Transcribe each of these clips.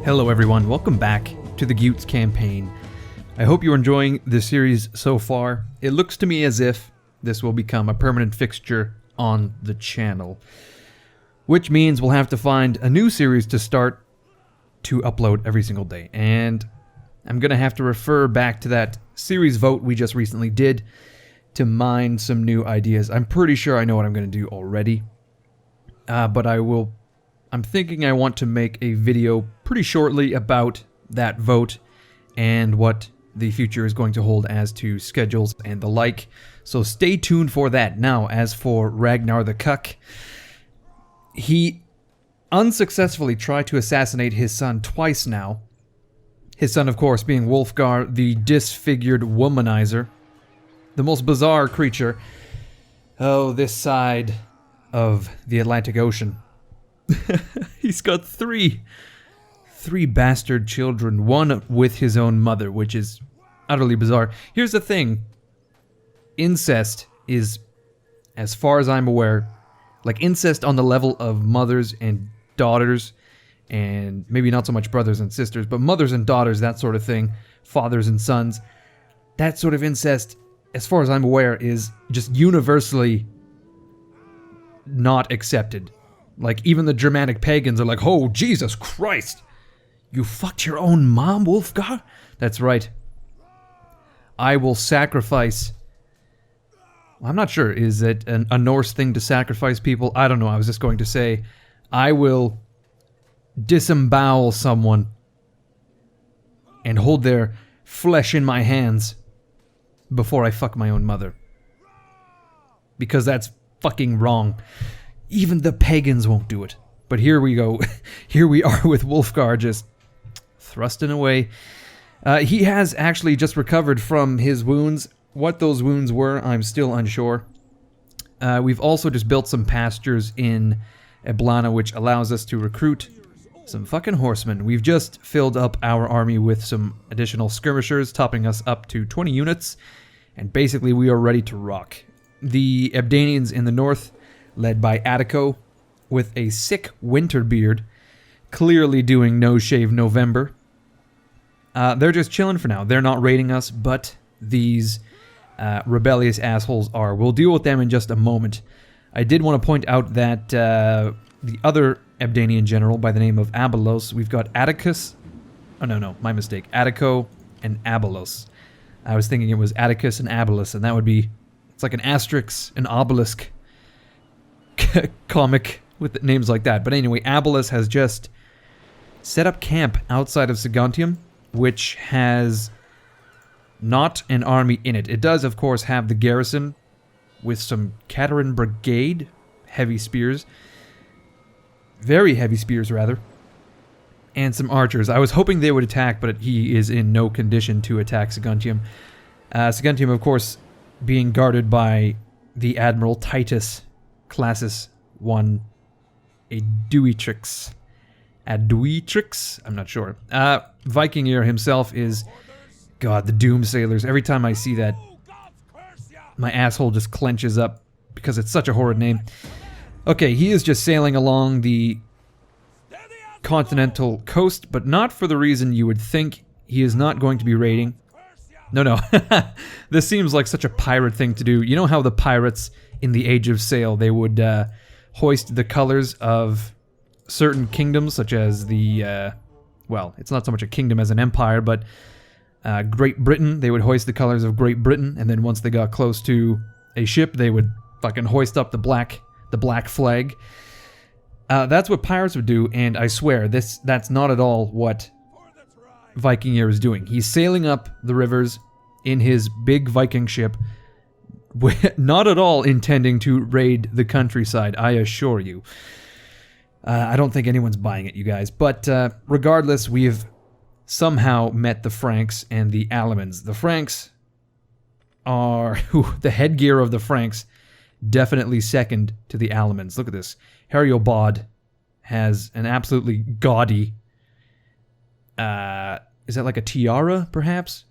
Hello everyone, welcome back to the Gutes campaign. I hope you're enjoying the series so far. It looks to me as if this will become a permanent fixture on the channel, which means we'll have to find a new series to start to upload every single day. And I'm going to have to refer back to that series vote we just recently did to mine some new ideas. I'm pretty sure I know what I'm going to do already, but I'm thinking I want to make a video pretty shortly about that vote and what the future is going to hold as to schedules and the like. So stay tuned for that. Now, as for Ragnarr the Cuck, he unsuccessfully tried to assassinate his son twice now. His son, of course, being Wulfgar, the disfigured womanizer. The most bizarre creature. Oh, this side of the Atlantic Ocean. He's got three bastard children, one with his own mother, which is utterly bizarre. Here's the thing. Incest is, as far as I'm aware, like incest on the level of mothers and daughters, and maybe not so much brothers and sisters, but mothers and daughters, that sort of thing, fathers and sons. That sort of incest, as far as I'm aware, is just universally not accepted. Like, even the Germanic pagans are like, oh, Jesus Christ! You fucked your own mom, Wulfgar? That's right. I will sacrifice... Well, I'm not sure. Is it a Norse thing to sacrifice people? I don't know. I was just going to say, I will disembowel someone and hold their flesh in my hands before I fuck my own mother. Because that's fucking wrong. Even the pagans won't do it. But here we go. Here we are with Wulfgar just thrusting away. He has actually just recovered from his wounds. What those wounds were, I'm still unsure. We've also just built some pastures in Eblana, which allows us to recruit some fucking horsemen. We've just filled up our army with some additional skirmishers, topping us up to 20 units. And basically we are ready to rock. The Ebdanians in the north, led by Attila, with a sick winter beard, clearly doing No Shave November. They're just chilling for now. They're not raiding us, but these rebellious assholes are. We'll deal with them in just a moment. I did want to point out that the other Ebdanian general by the name of Abylos, we've got Atticus. Oh, no, my mistake. Attico and Abylos. I was thinking it was Atticus and Abylos, and that would be... It's like an asterisk, an obelisk comic with names like that. But anyway, Abylos has just set up camp outside of Saguntium, which has not an army in it. It does, of course, have the garrison with some Cateran Brigade, heavy spears. Very heavy spears, rather. And some archers. I was hoping they would attack, but he is in no condition to attack Saguntium. Saguntium, of course, being guarded by the Admiral Titus Classis 1 Aduitrix. I'm not sure. Vikingir himself is... God, the Doom Sailors. Every time I see that, my asshole just clenches up because it's such a horrid name. Okay, he is just sailing along the continental coast, but not for the reason you would think. He is not going to be raiding. No. This seems like such a pirate thing to do. You know how the pirates in the Age of Sail, they would hoist the colors of certain kingdoms, such as the, well, it's not so much a kingdom as an empire, but Great Britain, they would hoist the colors of Great Britain, and then once they got close to a ship, they would fucking hoist up the black flag. That's what pirates would do, and I swear, that's not at all what Vikingir is doing. He's sailing up the rivers in his big Viking ship, not at all intending to raid the countryside, I assure you. I don't think anyone's buying it, you guys. But regardless, we've somehow met the Franks and the Alemans. The Franks are... the headgear of the Franks, definitely second to the Alemans. Look at this. Heriobod has an absolutely gaudy... is that like a tiara, perhaps?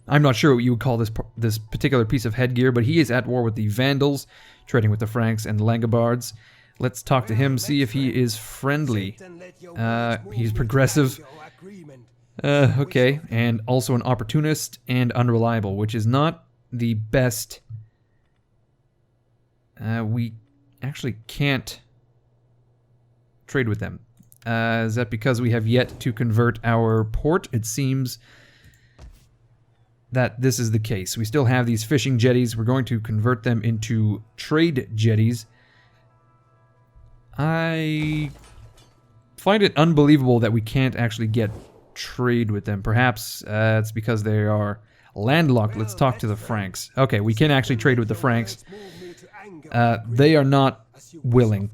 I'm not sure what you would call this particular piece of headgear, but he is at war with the Vandals, trading with the Franks and the Langobards. Let's talk to him, see if he is friendly. He's progressive. Okay, and also an opportunist and unreliable, which is not the best. We actually can't trade with them. Is that because we have yet to convert our port? It seems that this is the case. We still have these fishing jetties. We're going to convert them into trade jetties. I find it unbelievable that we can't actually get trade with them. Perhaps it's because they are landlocked. Let's talk to the Franks. Okay, we can actually trade with the Franks. They are not willing.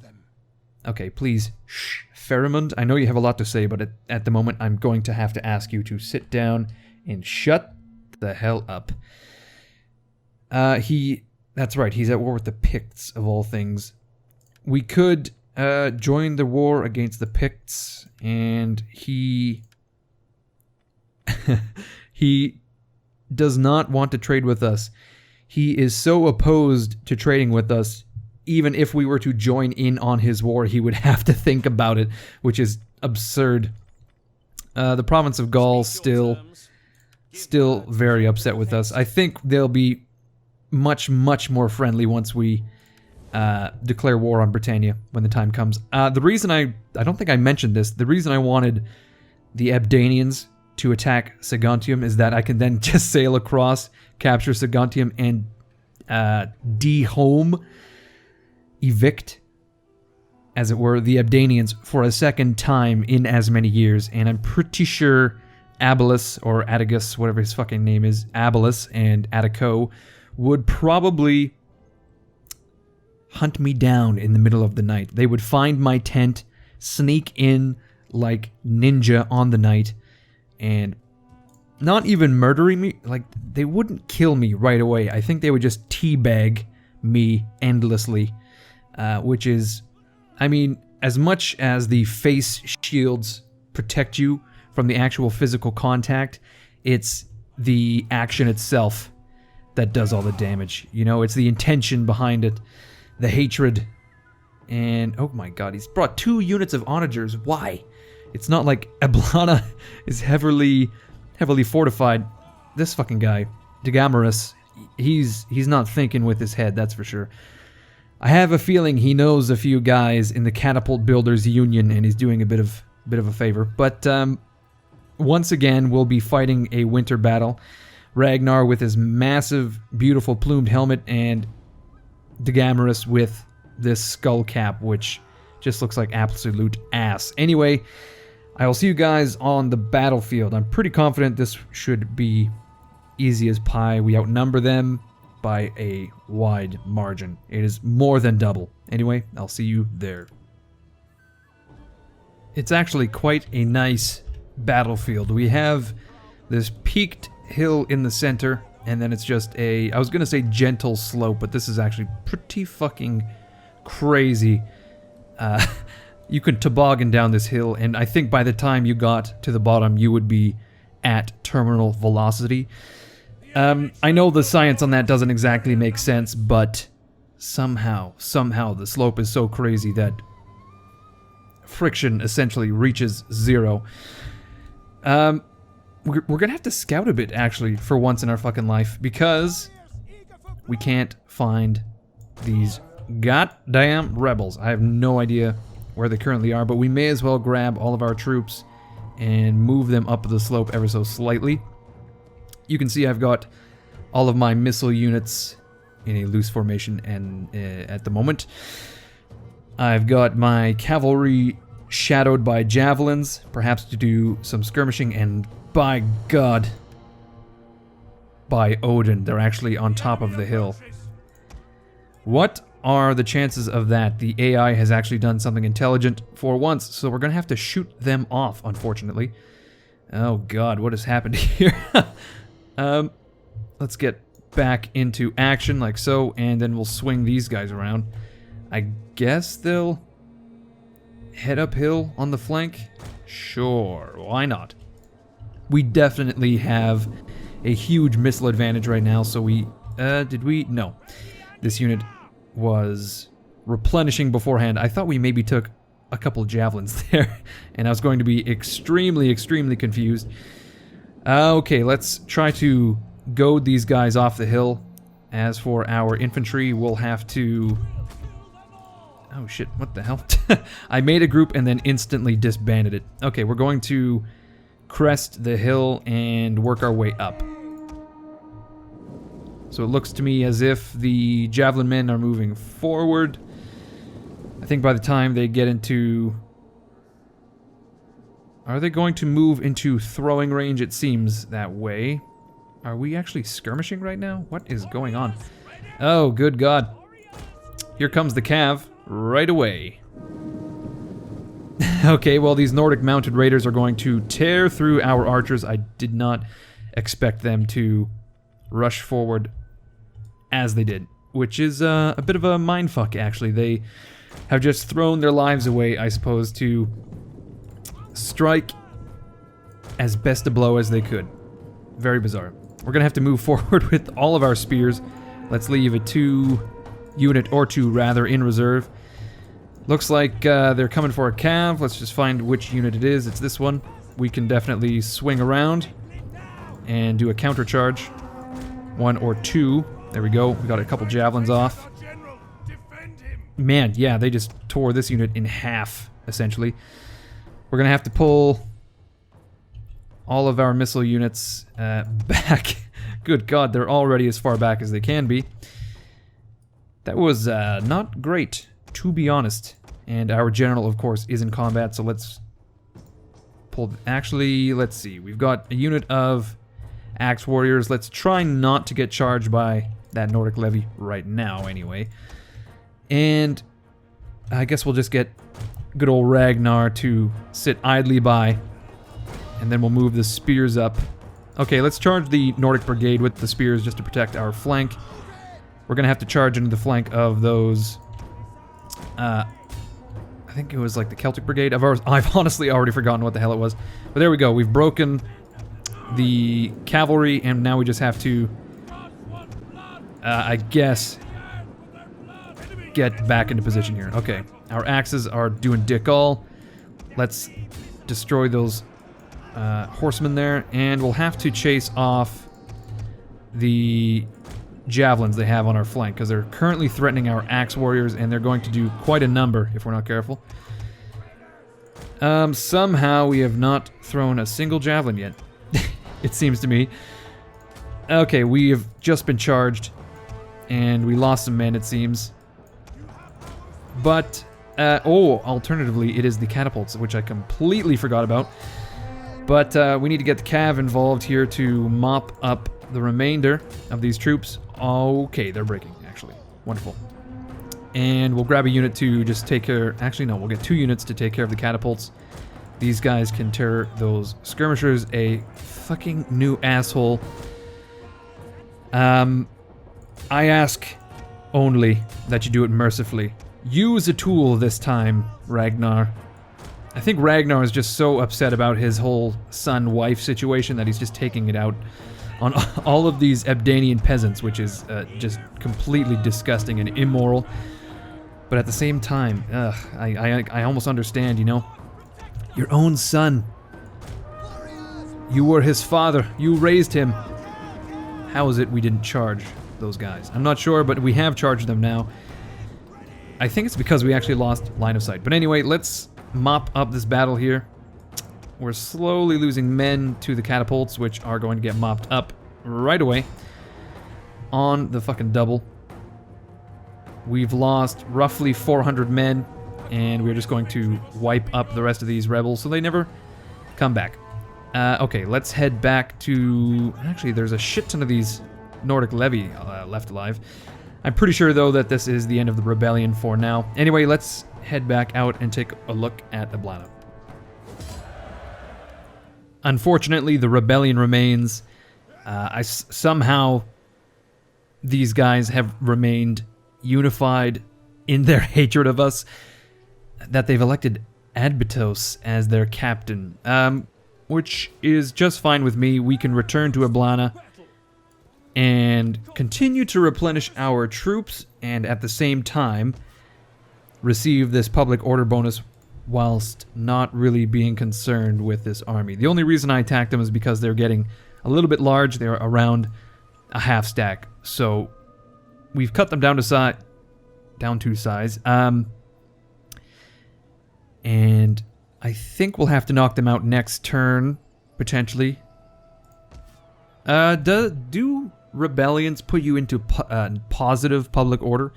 Okay, please, shh. Pheromond, I know you have a lot to say, but at the moment I'm going to have to ask you to sit down and shut the hell up. That's right, he's at war with the Picts, of all things. We could join the war against the Picts, and he does not want to trade with us. He is so opposed to trading with us. Even if we were to join in on his war, he would have to think about it, which is absurd. The province of Gaul still very upset with us. I think they'll be much more friendly once we declare war on Britannia when the time comes. The reason I don't think I mentioned this, the reason I wanted the Abdanians to attack Saguntium is that I can then just sail across, capture Saguntium, and dehome, evict, as it were, the Abdanians for a second time in as many years. And I'm pretty sure Abalus, or Atticus, whatever his fucking name is, Abalus and Attico, would probably hunt me down in the middle of the night. They would find my tent, sneak in like ninja on the night, and not even murdering me. Like, they wouldn't kill me right away. I think they would just teabag me endlessly, which is, I mean, as much as the face shields protect you from the actual physical contact, it's the action itself that does all the damage. You know, it's the intention behind it, the hatred. And, oh my god, he's brought 2 units of onagers. Why? It's not like Ablana is heavily fortified. This fucking guy, Degamarus, he's not thinking with his head, that's for sure. I have a feeling he knows a few guys in the Catapult Builders Union, and he's doing a bit of a favor. But once again, we'll be fighting a winter battle. Ragnarr with his massive, beautiful plumed helmet, and Degamarus with this skull cap, which just looks like absolute ass. Anyway, I will see you guys on the battlefield. I'm pretty confident this should be easy as pie. We outnumber them by a wide margin. It is more than double. Anyway, I'll see you there. It's actually quite a nice battlefield. We have this peaked hill in the center, and then it's just a, I was gonna say gentle slope, but this is actually pretty fucking crazy. You could toboggan down this hill, and I think by the time you got to the bottom, you would be at terminal velocity. I know the science on that doesn't exactly make sense, but somehow the slope is so crazy that friction essentially reaches 0. We're gonna have to scout a bit, actually, for once in our fucking life, because we can't find these goddamn rebels. I have no idea where they currently are, but we may as well grab all of our troops and move them up the slope ever so slightly. You can see I've got all of my missile units in a loose formation and at the moment. I've got my cavalry shadowed by javelins, perhaps to do some skirmishing, and by God, by Odin, they're actually on top of the hill. What are the chances of that? The AI has actually done something intelligent for once, so we're gonna have to shoot them off, unfortunately. Oh God, what has happened here? Let's get back into action like so, and then we'll swing these guys around. I guess they'll head uphill on the flank? Sure, why not? We definitely have a huge missile advantage right now, so we... did we? No. This unit was replenishing beforehand. I thought we maybe took a couple of javelins there, and I was going to be extremely, extremely confused. Okay, let's try to goad these guys off the hill. As for our infantry, we'll have to... Oh shit, what the hell? I made a group and then instantly disbanded it. Okay, we're going to crest the hill and work our way up. So it looks to me as if the javelin men are moving forward. I think by the time they get into... Are they going to move into throwing range? It seems that way. Are we actually skirmishing right now? What is going on? Oh, good God. Here comes the cav right away. Okay, well, these Nordic mounted raiders are going to tear through our archers. I did not expect them to rush forward as they did, which is a bit of a mindfuck, actually. They have just thrown their lives away, I suppose, to strike as best a blow as they could. Very bizarre. We're going to have to move forward with all of our spears. Let's leave a unit or two, rather, in reserve. Looks like they're coming for a cav. Let's just find which unit it is. It's this one. We can definitely swing around and do a counter charge. One or two. There we go. We got a couple javelins off. Man, yeah, they just tore this unit in half, essentially. We're going to have to pull all of our missile units back. Good God, they're already as far back as they can be. That was not great, to be honest. And our general, of course, is in combat, so let's pull... Actually, let's see. We've got a unit of axe warriors. Let's try not to get charged by that Nordic levy right now, anyway. And I guess we'll just get good old Ragnarr to sit idly by, and then we'll move the spears up. Okay, let's charge the Nordic brigade with the spears just to protect our flank. We're gonna have to charge into the flank of those... I think it was like the Celtic brigade. I've honestly already forgotten what the hell it was. But there we go. We've broken the cavalry, and now we just have to, I guess, get back into position here. Okay, our axes are doing dick all. Let's destroy those horsemen there, and we'll have to chase off the javelins they have on our flank, because they're currently threatening our axe warriors, and they're going to do quite a number if we're not careful. Somehow we have not thrown a single javelin yet, it seems to me. Okay, we have just been charged, and we lost some men, it seems. But, alternatively, it is the catapults, which I completely forgot about. But we need to get the cav involved here to mop up the remainder of these troops. Okay, they're breaking, actually. Wonderful. And we'll grab a unit to just take care... Actually, no, we'll get 2 units to take care of the catapults. These guys can tear those skirmishers a fucking new asshole. I ask only that you do it mercifully. Use a tool this time, Ragnarr. I think Ragnarr is just so upset about his whole son-wife situation that he's just taking it out on all of these Ebdanian peasants, which is just completely disgusting and immoral. But at the same time, I almost understand, you know? Your own son. You were his father. You raised him. How is it we didn't charge those guys? I'm not sure, but we have charged them now. I think it's because we actually lost line of sight. But anyway, let's mop up this battle here. We're slowly losing men to the catapults, which are going to get mopped up right away. On the fucking double. We've lost roughly 400 men, and we're just going to wipe up the rest of these rebels so they never come back. Okay, let's head back to... Actually, there's a shit ton of these Nordic levy left alive. I'm pretty sure, though, that this is the end of the rebellion for now. Anyway, let's head back out and take a look at Ablana. Unfortunately, the rebellion remains. Somehow, these guys have remained unified in their hatred of us, that they've elected Adbitos as their captain, which is just fine with me. We can return to Ablana and continue to replenish our troops, and at the same time receive this public order bonus whilst not really being concerned with this army. The only reason I attacked them is because they're getting a little bit large. They're around a half stack. So we've cut them down to size. And I think we'll have to knock them out next turn, potentially. Do rebellions put you into positive public order,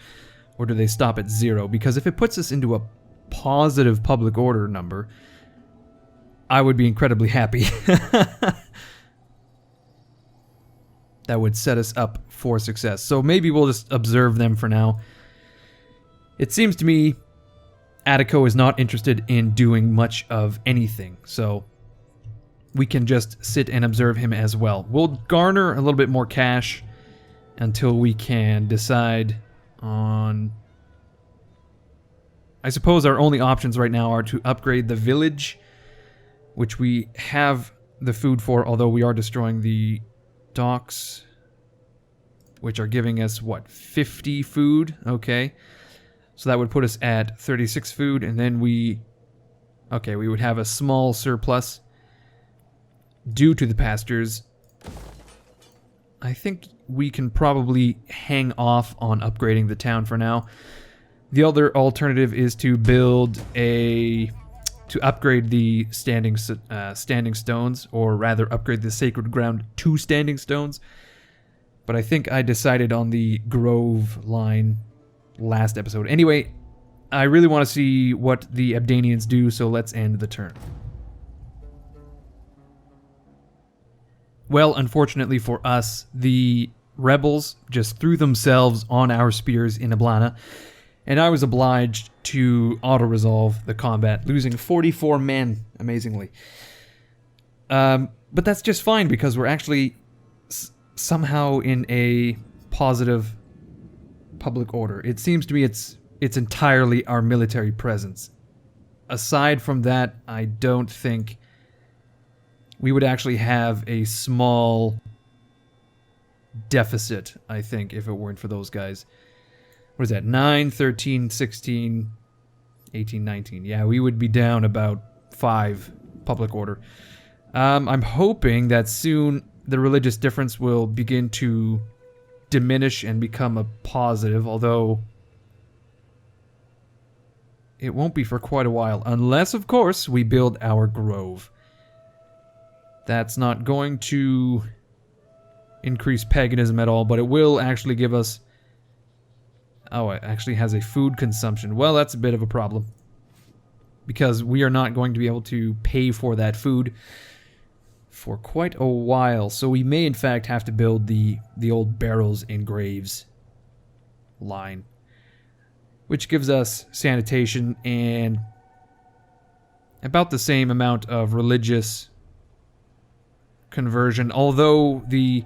or do they stop at 0? Because if it puts us into a positive public order number, I would be incredibly happy. That would set us up for success. So maybe we'll just observe them for now. It seems to me Attica is not interested in doing much of anything, so we can just sit and observe him as well. We'll garner a little bit more cash until we can decide on... I suppose our only options right now are to upgrade the village, which we have the food for, although we are destroying the docks, which are giving us, what, 50 food? Okay. So that would put us at 36 food, and then we would have a small surplus due to the pastures. I think we can probably hang off on upgrading the town for now. The other alternative is to upgrade the standing stones, or rather upgrade the sacred ground to standing stones. But I think I decided on the grove line last episode. Anyway, I really want to see what the Abdanians do, so let's end the turn. Well, unfortunately for us, the rebels just threw themselves on our spears in Ablana, and I was obliged to auto-resolve the combat, losing 44 men, amazingly. But that's just fine, because we're actually somehow in a positive public order. It seems to me it's entirely our military presence. Aside from that, I don't think we would actually have a small deficit, I think, if it weren't for those guys. What is that? 9, 13, 16, 18, 19. Yeah, we would be down about 5 public order. I'm hoping that soon the religious difference will begin to diminish and become a positive, although it won't be for quite a while, unless, of course, we build our grove. That's not going to increase paganism at all, but it will actually give us... Oh, it actually has a food consumption. Well, that's a bit of a problem, because we are not going to be able to pay for that food for quite a while. So we may, in fact, have to build the old barrels and graves line, which gives us sanitation and about the same amount of religious conversion, although the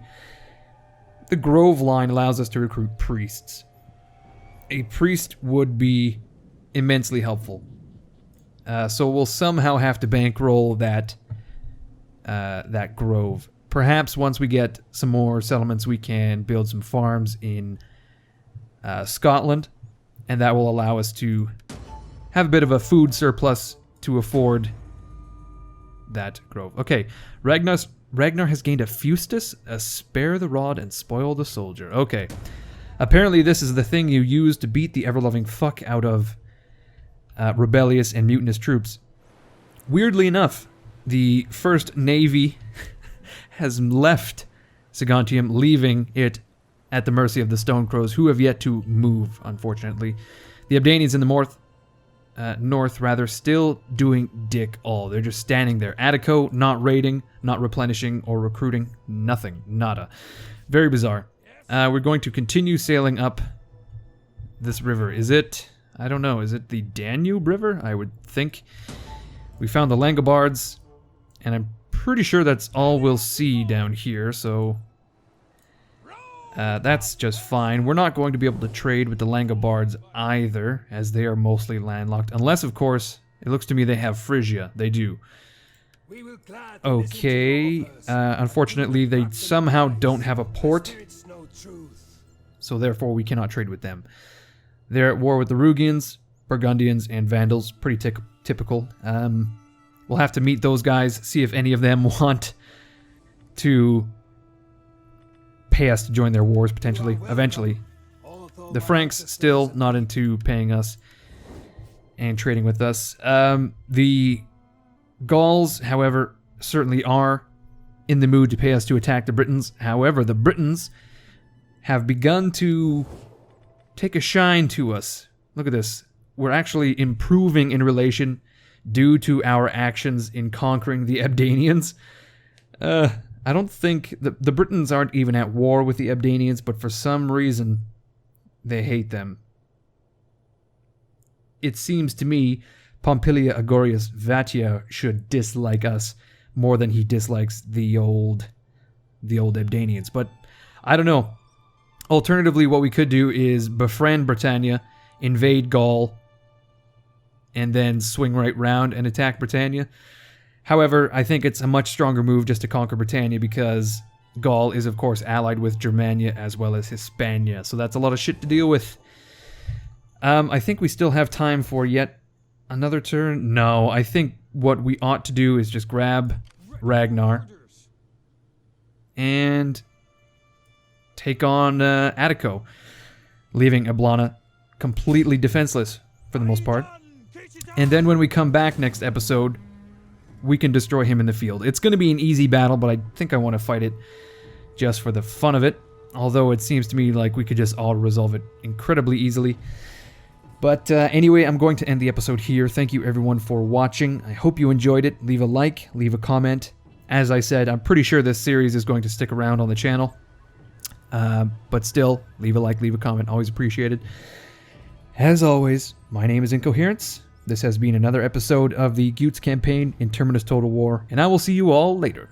grove line allows us to recruit priests. A priest would be immensely helpful. So we'll somehow have to bankroll that grove. Perhaps once we get some more settlements, we can build some farms in Scotland, and that will allow us to have a bit of a food surplus to afford that grove. Okay, Ragnarr has gained a Fustus, a spare the rod and spoil the soldier. Okay, apparently this is the thing you use to beat the ever-loving fuck out of rebellious and mutinous troops. Weirdly enough, the first navy has left Saguntium, leaving it at the mercy of the Stonecrows, who have yet to move, unfortunately. The Abdanians in the north, still doing dick all. They're just standing there. Attica, not raiding, not replenishing or recruiting, nothing, nada. Very bizarre. We're going to continue sailing up this river. Is it, I don't know, is it the Danube River? I would think. We found the Langobards, and I'm pretty sure that's all we'll see down here, so that's just fine. We're not going to be able to trade with the Langobards either, as they are mostly landlocked. Unless, of course, it looks to me they have Phrygia. They do. Okay, unfortunately they somehow don't have a port, so therefore we cannot trade with them. They're at war with the Rugians. Burgundians and Vandals. Pretty typical. We'll have to meet those guys, see if any of them want to pay us to join their wars, potentially, eventually. The Franks still not into paying us and trading with us. The Gauls, however, certainly are in the mood to pay us to attack the Britons. However, the Britons have begun to take a shine to us. Look at this. We're actually improving in relation due to our actions in conquering the Abdanians. I don't think... The Britons aren't even at war with the Abdanians, but for some reason, they hate them. It seems to me Pompilia Agorius Vatia should dislike us more than he dislikes the old Abdanians. But I don't know. Alternatively, what we could do is befriend Britannia, invade Gaul, and then swing right round and attack Britannia. However, I think it's a much stronger move just to conquer Britannia because Gaul is, of course, allied with Germania as well as Hispania. So that's a lot of shit to deal with. I think we still have time for yet another turn. No, I think what we ought to do is just grab Ragnarr and take on Attico, leaving Ablana completely defenseless for the most part. And then when we come back next episode, we can destroy him in the field. It's going to be an easy battle, but I think I want to fight it just for the fun of it. Although it seems to me like we could just all resolve it incredibly easily. But anyway, I'm going to end the episode here. Thank you everyone for watching. I hope you enjoyed it. Leave a like, leave a comment. As I said, I'm pretty sure this series is going to stick around on the channel. But still, leave a like, leave a comment. Always appreciated. As always, my name is Incoherence. This has been another episode of the Gutes campaign in Terminus Total War, and I will see you all later.